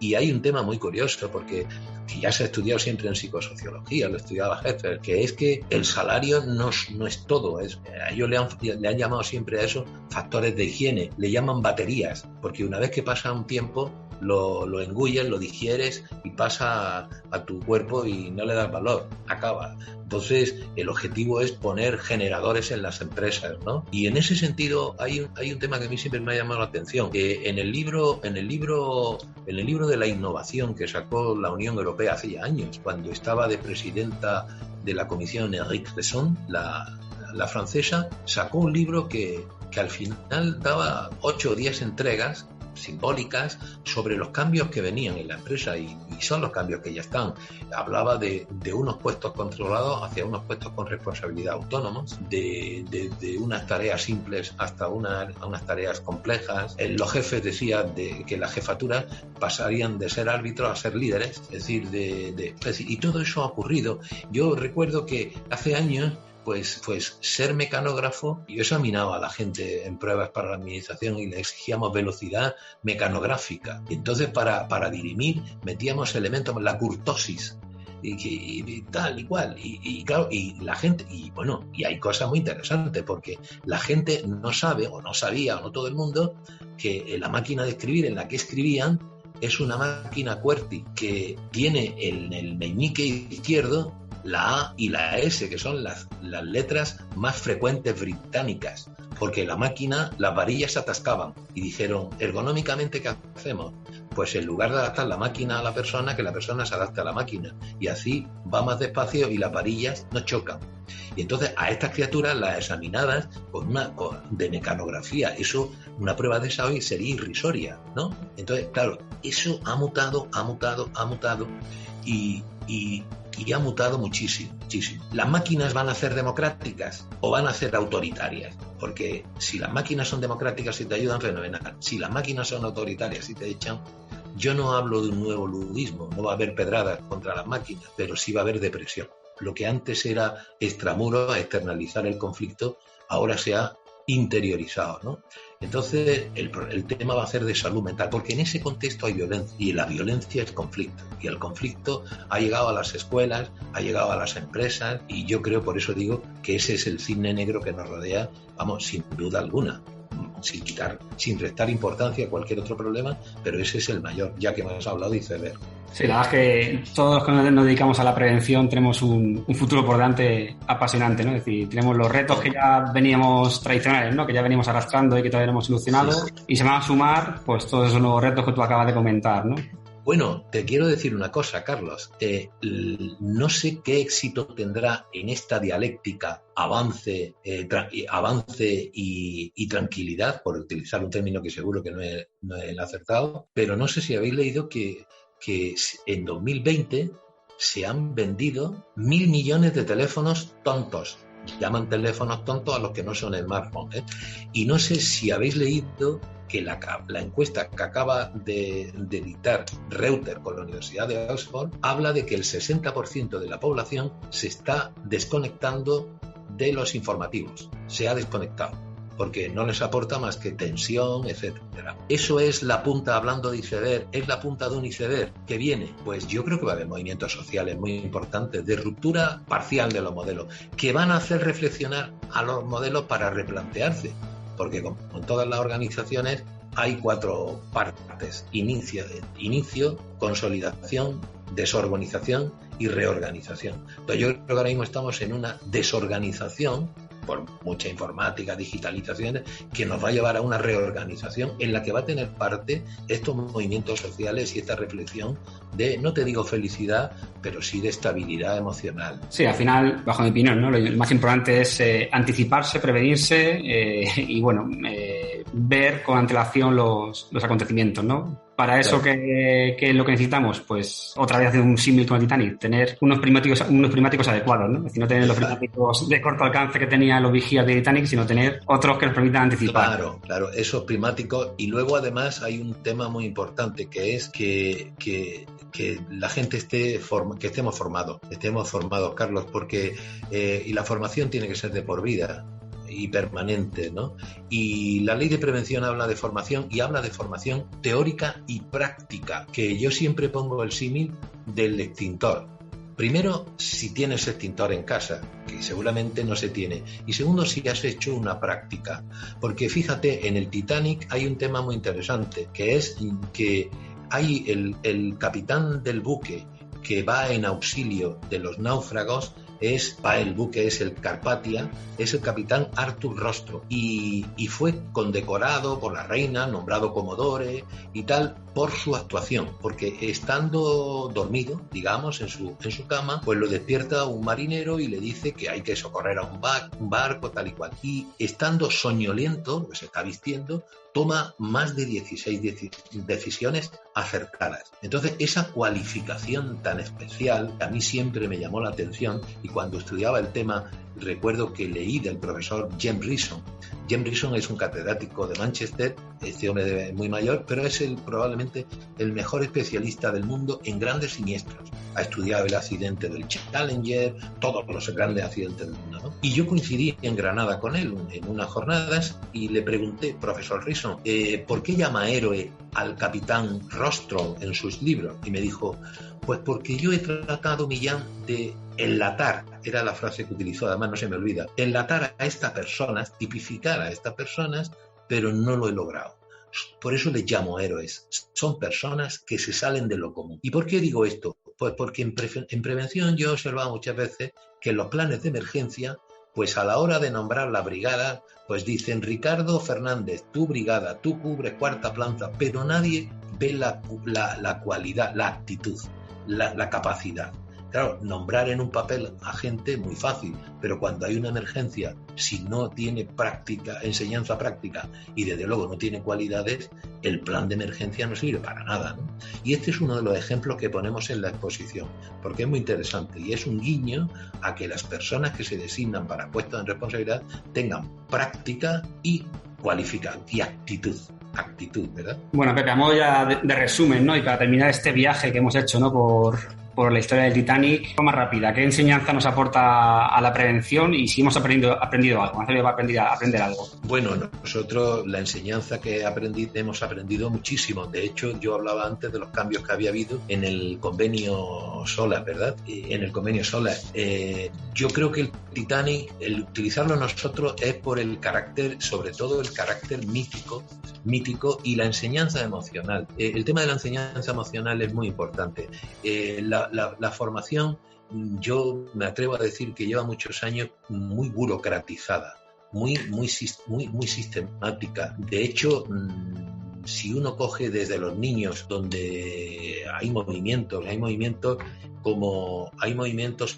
y hay un tema muy curioso, porque que ya se ha estudiado siempre en psicosociología, lo estudiaba Heffer, que es que el salario no es todo, ellos le han llamado siempre a eso factores de higiene, le llaman baterías, porque una vez que pasa un tiempo lo engulles, lo digieres y pasa a tu cuerpo y no le das valor, acaba. Entonces el objetivo es poner generadores en las empresas, ¿no? Y en ese sentido hay un tema que a mí siempre me ha llamado la atención, que en el libro de la innovación que sacó la Unión Europea hace ya años, cuando estaba de presidenta de la comisión Henrique Besson, la francesa, sacó un libro que al final daba 8 o 10 entregas simbólicas sobre los cambios que venían en la empresa y son los cambios que ya están. Hablaba de unos puestos controlados hacia unos puestos con responsabilidad autónomos, de unas tareas simples hasta unas tareas complejas. Los jefes decían que las jefaturas pasarían de ser árbitros a ser líderes, es decir, y todo eso ha ocurrido. Yo recuerdo que hace años pues ser mecanógrafo, yo examinaba a la gente en pruebas para la administración y le exigíamos velocidad mecanográfica. Y entonces para dirimir metíamos elementos, la curtosis, y tal y cual. Y claro, y la gente, y hay cosas muy interesantes, porque la gente no sabe, o no sabía, o no todo el mundo, que la máquina de escribir en la que escribían es una máquina QWERTY que tiene en el meñique izquierdo la A y la S, que son las letras más frecuentes británicas, porque la máquina, las varillas se atascaban y dijeron, ergonómicamente, ¿qué hacemos? Pues en lugar de adaptar la máquina a la persona, que la persona se adapte a la máquina, y así va más despacio y las varillas no chocan. Y entonces a estas criaturas las examinadas de mecanografía, eso, una prueba de esa hoy sería irrisoria, ¿no? Entonces, claro, eso ha mutado y ha mutado muchísimo. ¿Las máquinas van a ser democráticas o van a ser autoritarias? Porque si las máquinas son democráticas y te ayudan, fenomenal. Si las máquinas son autoritarias y te echan, yo no hablo de un nuevo ludismo, no va a haber pedradas contra las máquinas, pero sí va a haber depresión. Lo que antes era extramuros, externalizar el conflicto, ahora se ha interiorizado, ¿no? Entonces el tema va a ser de salud mental, porque en ese contexto hay violencia, y la violencia es conflicto, y el conflicto ha llegado a las escuelas, ha llegado a las empresas, y yo creo, por eso digo, que ese es el cisne negro que nos rodea, vamos, sin duda alguna, sin restar importancia a cualquier otro problema, pero ese es el mayor, ya que hemos hablado de iceberg. Sí, la verdad es que todos los que nos dedicamos a la prevención tenemos un futuro por delante apasionante, ¿no? Es decir, tenemos los retos que ya veníamos tradicionales, ¿no? Que ya veníamos arrastrando y que todavía no hemos solucionado, sí. Y se van a sumar, pues, todos esos nuevos retos que tú acabas de comentar, ¿no? Bueno, te quiero decir una cosa, Carlos. No sé qué éxito tendrá en esta dialéctica avance y tranquilidad, por utilizar un término que seguro que no es el acertado, pero no sé si habéis leído que en 2020 se han vendido 1.000 millones de teléfonos tontos. Llaman teléfonos tontos a los que no son smartphones, ¿eh? Y no sé si habéis leído que la encuesta que acaba de dictar Reuters con la Universidad de Oxford habla de que el 60% de la población se está desconectando de los informativos. Se ha desconectado, porque no les aporta más que tensión, etcétera. Eso es la punta, hablando de iceberg, es la punta de un iceberg que viene. Pues yo creo que va a haber movimientos sociales muy importantes de ruptura parcial de los modelos, que van a hacer reflexionar a los modelos para replantearse, porque como en todas las organizaciones hay 4 partes: inicio, consolidación, desorganización y reorganización. Entonces yo creo que ahora mismo estamos en una desorganización por mucha informática, digitalizaciones, que nos va a llevar a una reorganización en la que va a tener parte estos movimientos sociales y esta reflexión de, no te digo felicidad, pero sí de estabilidad emocional. Sí, al final, bajo mi opinión, ¿no? Lo más importante es anticiparse, prevenirse y, bueno, ver con antelación los acontecimiimientos, ¿no? Para eso, claro. ¿Qué es lo que necesitamos? Pues, otra vez hacer un símil con el Titanic, tener unos prismáticos adecuados, ¿no? Es decir, no tener los prismáticos de corto alcance que tenían los vigías de Titanic, sino tener otros que nos permitan anticipar. Claro, esos prismáticos. Y luego, además, hay un tema muy importante, que es que la gente que estemos formados, Carlos, porque y la formación tiene que ser de por vida y permanente, ¿no? Y la ley de prevención habla de formación, y habla de formación teórica y práctica, que yo siempre pongo el símil del extintor. Primero, si tienes extintor en casa, que seguramente no se tiene. Y segundo, si has hecho una práctica. Porque fíjate, en el Titanic hay un tema muy interesante, que es que hay el capitán del buque que va en auxilio de los náufragos, el buque es el Carpathia, es el capitán Arthur Rostro, y fue condecorado por la reina, nombrado comodore y tal, por su actuación, porque estando dormido, digamos, en su cama, pues lo despierta un marinero y le dice que hay que socorrer a un barco, tal y cual. Y estando soñoliento, pues se está vistiendo, toma más de 16 decisiones acertadas. Entonces, esa cualificación tan especial, a mí siempre me llamó la atención, y cuando estudiaba el tema, recuerdo que leí del profesor James Reason. James Reason es un catedrático de Manchester, este hombre es muy mayor, pero es probablemente el mejor especialista del mundo en grandes siniestros. Ha estudiado el accidente del Challenger, todos los grandes accidentes del mundo, ¿no? Y yo coincidí en Granada con él en unas jornadas y le pregunté, profesor Reason, ¿por qué llama héroe al capitán Rostron en sus libros? Y me dijo, pues porque yo he tratado, Millán, de enlatar, era la frase que utilizó, además no se me olvida, enlatar a estas personas, tipificar a estas personas, pero no lo he logrado. Por eso les llamo héroes. Son personas que se salen de lo común. ¿Y por qué digo esto? Pues porque en prevención yo he observado muchas veces que en los planes de emergencia, pues a la hora de nombrar la brigada, pues dicen Ricardo Fernández, tu brigada, tú cubres cuarta planta, pero nadie ve la cualidad, la actitud, la capacidad. Claro, nombrar en un papel a gente muy fácil, pero cuando hay una emergencia, si no tiene enseñanza práctica y desde luego no tiene cualidades, el plan de emergencia no sirve para nada, ¿no? Y este es uno de los ejemplos que ponemos en la exposición, porque es muy interesante y es un guiño a que las personas que se designan para puestos en responsabilidad tengan práctica y cualificación y actitud, ¿verdad? Bueno, Pepe, a modo ya de resumen, ¿no? Y para terminar este viaje que hemos hecho, ¿no? Por la historia del Titanic, más rápida, ¿qué enseñanza nos aporta a la prevención y si hemos aprendido algo? ¿Hemos servido para aprender algo? Bueno, nosotros la enseñanza que hemos aprendido muchísimo. De hecho, yo hablaba antes de los cambios que había habido en el convenio SOLAS, ¿verdad? En el convenio SOLAS. Yo creo que el Titanic, el utilizarlo nosotros es por el carácter, sobre todo el carácter mítico y la enseñanza emocional. El tema de la enseñanza emocional es muy importante. La formación, yo me atrevo a decir que lleva muchos años muy burocratizada, muy sistemática. De hecho, si uno coge desde los niños, donde hay movimientos,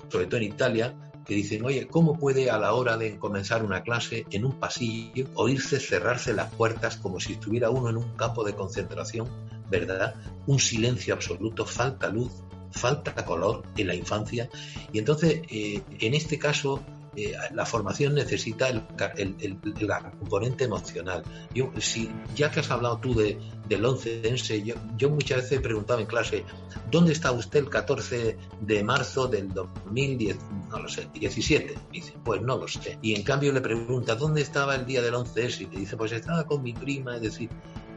sobre todo en Italia, que dicen, oye, ¿cómo puede a la hora de comenzar una clase en un pasillo oírse cerrarse las puertas como si estuviera uno en un campo de concentración, ¿verdad? Un silencio absoluto, falta luz, falta color en la infancia. Y entonces, en este caso, la formación necesita el componente emocional. Ya que has hablado tú del 11S, yo muchas veces he preguntado en clase, ¿dónde está usted el 14 de marzo del 2010? No lo sé, 17. Y dice, pues no lo sé. Y en cambio le pregunta, ¿dónde estaba el día del 11S? Y te dice, pues estaba con mi prima. Es decir,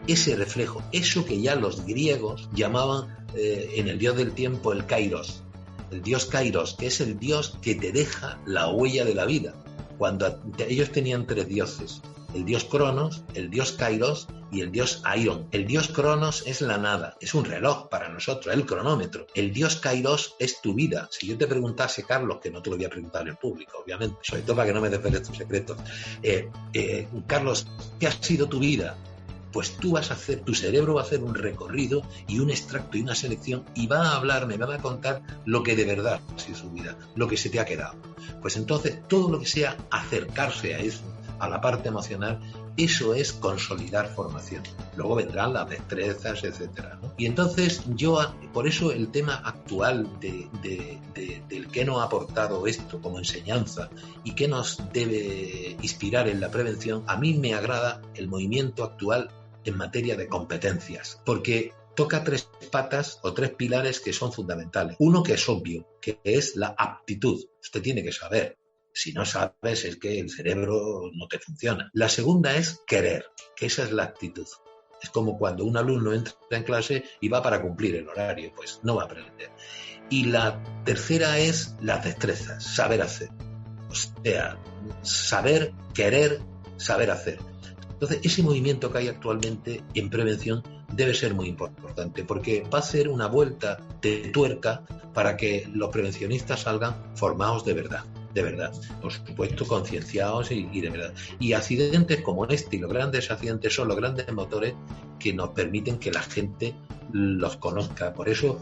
ese reflejo, eso que ya los griegos llamaban en el dios del tiempo el Kairos. El dios Kairos, que es el dios que te deja la huella de la vida. Cuando ellos tenían tres dioses, el dios Cronos, el dios Kairos y el dios Aion. El dios Cronos es la nada, es un reloj para nosotros, el cronómetro. El dios Kairos es tu vida. Si yo te preguntase, Carlos, que no te lo voy a preguntar en público, obviamente, sobre todo para que no me desveles tus secretos, Carlos, ¿qué ha sido tu vida? Pues tu cerebro va a hacer un recorrido y un extracto y una selección y va a hablarme, me va a contar lo que de verdad ha sido su vida, lo que se te ha quedado. Pues entonces, todo lo que sea acercarse a eso, a la parte emocional, eso es consolidar formación. Luego vendrán las destrezas, etcétera, ¿no? Y entonces por eso el tema actual del que nos ha aportado esto como enseñanza y que nos debe inspirar en la prevención, a mí me agrada el movimiento actual en materia de competencias, porque toca tres patas o tres pilares que son fundamentales. Uno que es obvio, que es la aptitud. Usted tiene que saber. Si no sabes, es que el cerebro no te funciona. La segunda es querer, que esa es la actitud. Es como cuando un alumno entra en clase y va para cumplir el horario, pues no va a aprender. Y la tercera es las destrezas, saber hacer. O sea, saber, querer, saber hacer. Entonces, ese movimiento que hay actualmente en prevención debe ser muy importante, porque va a ser una vuelta de tuerca para que los prevencionistas salgan formados de verdad, por supuesto concienciados y de verdad. Y accidentes como este y los grandes accidentes son los grandes motores que nos permiten que la gente los conozca. Por eso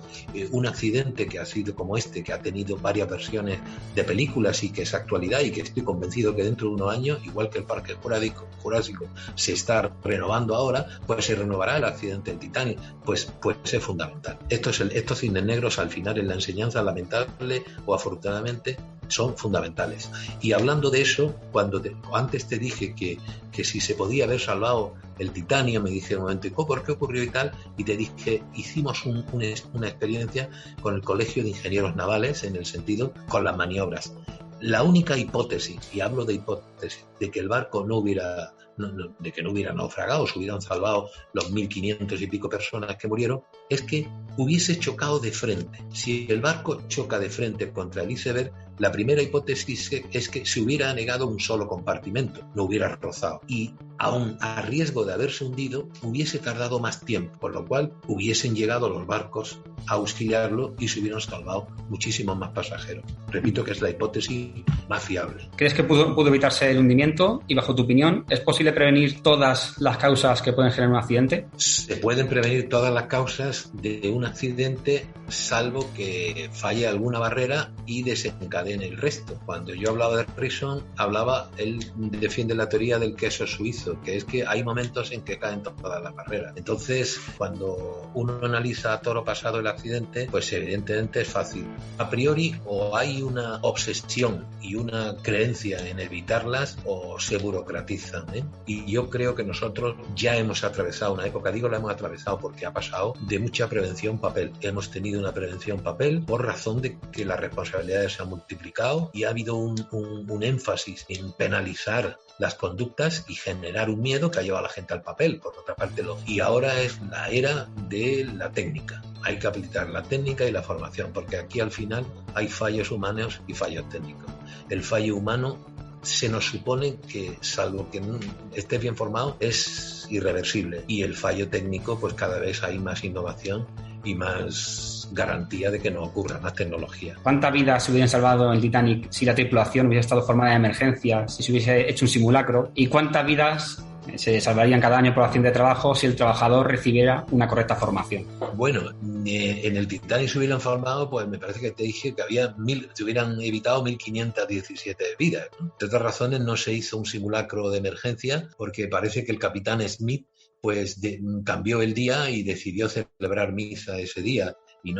un accidente que ha sido como este, que ha tenido varias versiones de películas y que es actualidad, y que estoy convencido que dentro de unos años, igual que el Parque Jurásico se está renovando ahora, pues se renovará el accidente del Titanic, pues es fundamental. Estos cisnes negros al final en la enseñanza, lamentable o afortunadamente, son fundamentales. Y hablando de eso, antes te dije que si se podía haber salvado el Titanic, me dije un momento, ¿por qué ocurrió y tal? Y te dije, hicimos una experiencia con el Colegio de Ingenieros Navales, en el sentido, con las maniobras. La única hipótesis, y hablo de hipótesis, de que el barco no hubiera naufragado, se hubieran salvado los 1.500 y pico personas que murieron, es que hubiese chocado de frente. Si el barco choca de frente contra el iceberg, la primera hipótesis es que se hubiera anegado un solo compartimento, no hubiera rozado. Y aun a riesgo de haberse hundido, hubiese tardado más tiempo, por lo cual hubiesen llegado los barcos a auxiliarlo y se hubieran salvado muchísimos más pasajeros. Repito que es la hipótesis más fiable. ¿Crees que pudo evitarse el hundimiento? Y bajo tu opinión, ¿es posible prevenir todas las causas que pueden generar un accidente? Se pueden prevenir todas las causas de un accidente, salvo que falle alguna barrera y desencadene el resto. Cuando yo hablaba de Rison, él defiende la teoría del queso suizo, que es que hay momentos en que caen todas las barreras. Entonces, cuando uno analiza a toro pasado el accidente, pues evidentemente es fácil. A priori, o hay una obsesión y una creencia en evitarlas, o se burocratizan, ¿eh? Y yo creo que nosotros ya hemos atravesado una época, la hemos atravesado porque ha pasado de mucha prevención papel. Hemos tenido una prevención papel por razón de que las responsabilidades se han multiplicado y ha habido un énfasis en penalizar las conductas y generar un miedo que ha llevado a la gente al papel, por otra parte. Y ahora es la era de la técnica. Hay que aplicar la técnica y la formación, porque aquí al final hay fallos humanos y fallos técnicos. El fallo humano se nos supone que, salvo que esté bien formado, es irreversible. Y el fallo técnico, pues cada vez hay más innovación y más garantía de que no ocurra, más tecnología. ¿Cuántas vidas se hubieran salvado en el Titanic si la tripulación hubiese estado formada de emergencia, si se hubiese hecho un simulacro? ¿Y cuántas vidas se salvarían cada año por accidente de trabajo si el trabajador recibiera una correcta formación? Bueno, en el Titanic se hubieran formado, pues me parece que te dije que se hubieran evitado 1.517 vidas, ¿no? De otras razones no se hizo un simulacro de emergencia porque parece que el capitán Smith pues cambió el día y decidió celebrar misa ese día. Y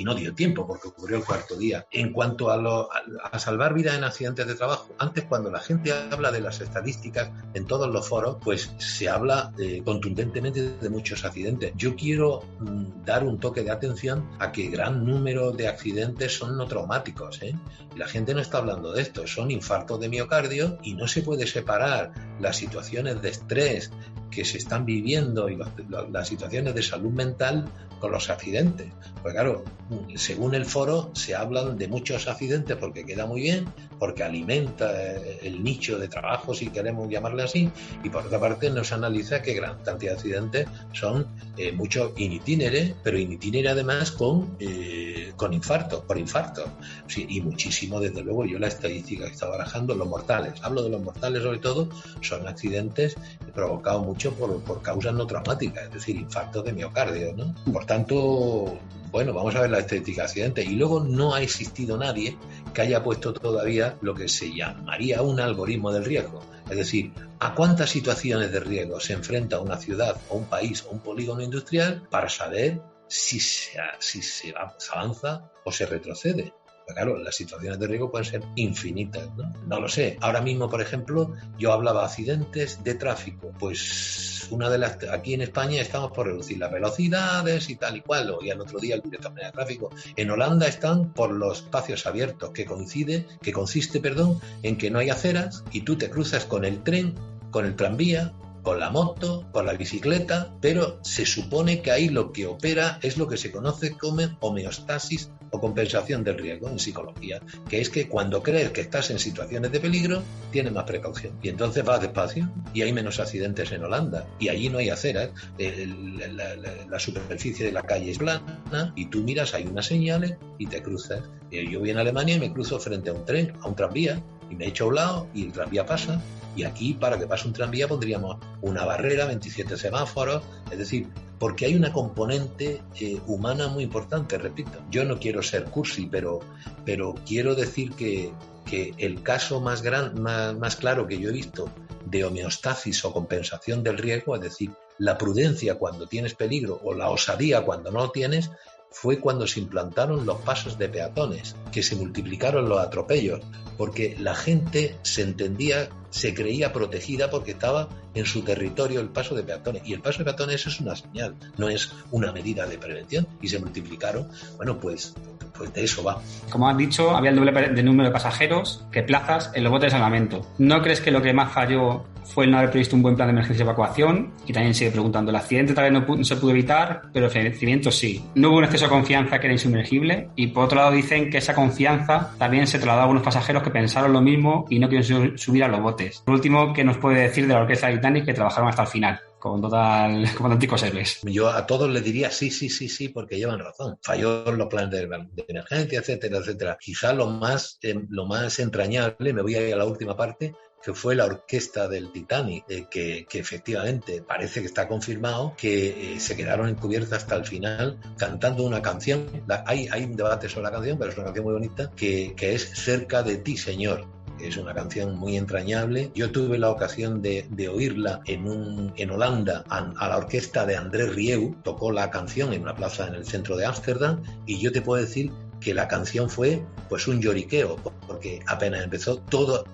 no dio tiempo porque ocurrió el cuarto día. En cuanto a salvar vidas en accidentes de trabajo, antes cuando la gente habla de las estadísticas en todos los foros, pues se habla contundentemente de muchos accidentes. Yo quiero dar un toque de atención a que gran número de accidentes son no traumáticos, ¿eh? La gente no está hablando de esto, son infartos de miocardio y no se puede separar las situaciones de estrés que se están viviendo y las situaciones de salud mental con los accidentes. Pues claro, según el foro se hablan de muchos accidentes porque queda muy bien, porque alimenta el nicho de trabajo, si queremos llamarle así, y por otra parte no se analiza que gran cantidad de accidentes son muchos in itinere, pero in itinere además con infarto, por infarto. Sí, y muchísimo, desde luego, yo la estadística que estaba barajando, los mortales, hablo de los mortales sobre todo, son accidentes provocados mucho por causas no traumáticas, es decir, infartos de miocardio, ¿no? Por tanto, bueno, vamos a ver la estadística de accidentes. Y luego no ha existido nadie que haya puesto todavía lo que se llamaría un algoritmo del riesgo. Es decir, ¿a cuántas situaciones de riesgo se enfrenta una ciudad o un país o un polígono industrial para saber si se avanza o se retrocede? Claro, las situaciones de riesgo pueden ser infinitas, ¿no? No lo sé. Ahora mismo, por ejemplo, yo hablaba de accidentes de tráfico. Pues aquí en España estamos por reducir las velocidades y tal y cual. Y al otro día el director de tráfico. En Holanda están por los espacios abiertos, que consiste, en que no hay aceras y tú te cruzas con el tren, con el tranvía, con la moto, con la bicicleta, pero se supone que ahí lo que opera es lo que se conoce como homeostasis o compensación del riesgo en psicología, que es que cuando crees que estás en situaciones de peligro, tienes más precaución y entonces vas despacio y hay menos accidentes en Holanda y allí no hay aceras, la superficie de la calle es plana y tú miras, hay unas señales y te cruzas. Yo voy en Alemania y me cruzo frente a un tren, a un tranvía, y me echo a un lado y el tranvía pasa. Y aquí, para que pase un tranvía, pondríamos una barrera, 27 semáforos, es decir, porque hay una componente humana muy importante, repito. Yo no quiero ser cursi, pero quiero decir que el caso más claro que yo he visto de homeostasis o compensación del riesgo, es decir, la prudencia cuando tienes peligro o la osadía cuando no lo tienes, fue cuando se implantaron los pasos de peatones, que se multiplicaron los atropellos, porque la gente se creía protegida porque estaba en su territorio el paso de peatones. Y el paso de peatones es una señal, no es una medida de prevención. Y se multiplicaron. Bueno, pues de eso va. Como has dicho, había el doble de número de pasajeros que plazas en los botes de salvamento. ¿No crees que lo que más falló fue el no haber previsto un buen plan de emergencia y evacuación? Y también sigue preguntando, el accidente tal vez no se pudo evitar, pero el fallecimiento sí. No hubo un exceso de confianza que era insumergible, y por otro lado dicen que esa confianza también se trasladó a algunos pasajeros que pensaron lo mismo y no quieren subir a los botes. Por último, ¿qué nos puede decir de la orquesta Titanic, que trabajaron hasta el final, como auténticos héroes? Yo a todos les diría sí, porque llevan razón. Falló en los planes de emergencia, etcétera, etcétera. Quizá lo más entrañable, me voy a ir a la última parte, que fue la orquesta del Titanic, que efectivamente parece que está confirmado que se quedaron encubiertas hasta el final cantando una canción. Hay un debate sobre la canción, pero es una canción muy bonita, que es Cerca de ti, Señor. Es una canción muy entrañable. Yo tuve la ocasión de oírla en Holanda a la orquesta de Andrés Rieu. Tocó la canción en una plaza en el centro de Ámsterdam, y yo te puedo decir que la canción fue pues un lloriqueo, porque apenas empezó todo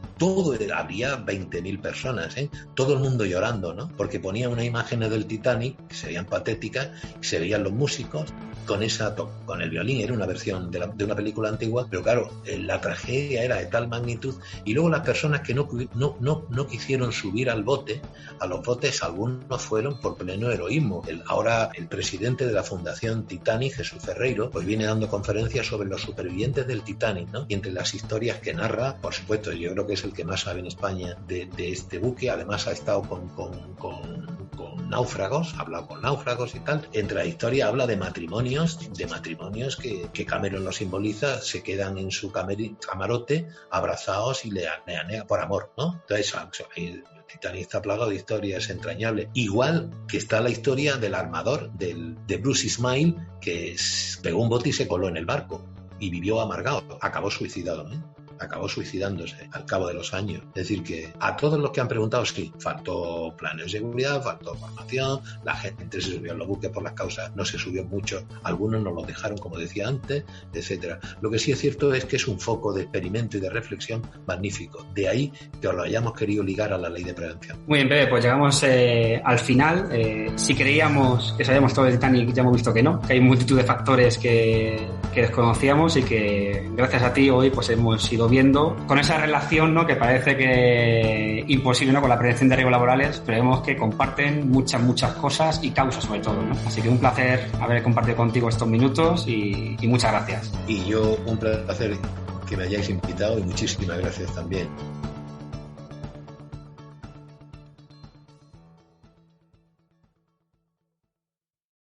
había 20.000 personas, todo el mundo llorando, ¿no? Porque ponía unas imágenes del Titanic que se veían patéticas, y se veían los músicos con el violín. Era una versión de una película antigua, pero claro, la tragedia era de tal magnitud. Y luego las personas que no quisieron subir a los botes, algunos fueron por pleno heroísmo. Ahora el presidente de la Fundación Titanic, Jesús Ferreiro, pues viene dando conferencias sobre los supervivientes del Titanic, ¿no? Y entre las historias que narra, por supuesto, yo creo que es el que más sabe en España de este buque. Además ha estado con náufragos, ha hablado con náufragos y tal. Entre la historia habla de matrimonios que Cameron lo simboliza, se quedan en su camarote abrazados y le anea por amor, ¿no? Entonces, el Titanic está plagado de historias entrañables. Igual que está la historia del armador, de Bruce Ismay, que pegó un bote y se coló en el barco y vivió amargado, acabó suicidándose al cabo de los años. Es decir, que a todos los que han preguntado, sí, faltó planes de seguridad, faltó formación, la gente se subió a los buques por las causas, no se subió mucho, algunos nos los dejaron, como decía antes, etcétera. Lo que sí es cierto es que es un foco de experimento y de reflexión magnífico. De ahí que os lo hayamos querido ligar a la ley de prevención. Muy bien, Pepe, pues llegamos al final. Si creíamos que sabíamos todo de Titanic, ya hemos visto que no, que hay multitud de factores que desconocíamos, y que gracias a ti hoy pues hemos ido viendo con esa relación, ¿no?, que parece que imposible, ¿no?, con la prevención de riesgos laborales, pero vemos que comparten muchas cosas y causas sobre todo, ¿no? Así que un placer haber compartido contigo estos minutos y muchas gracias. Y yo un placer que me hayáis invitado, y muchísimas gracias también.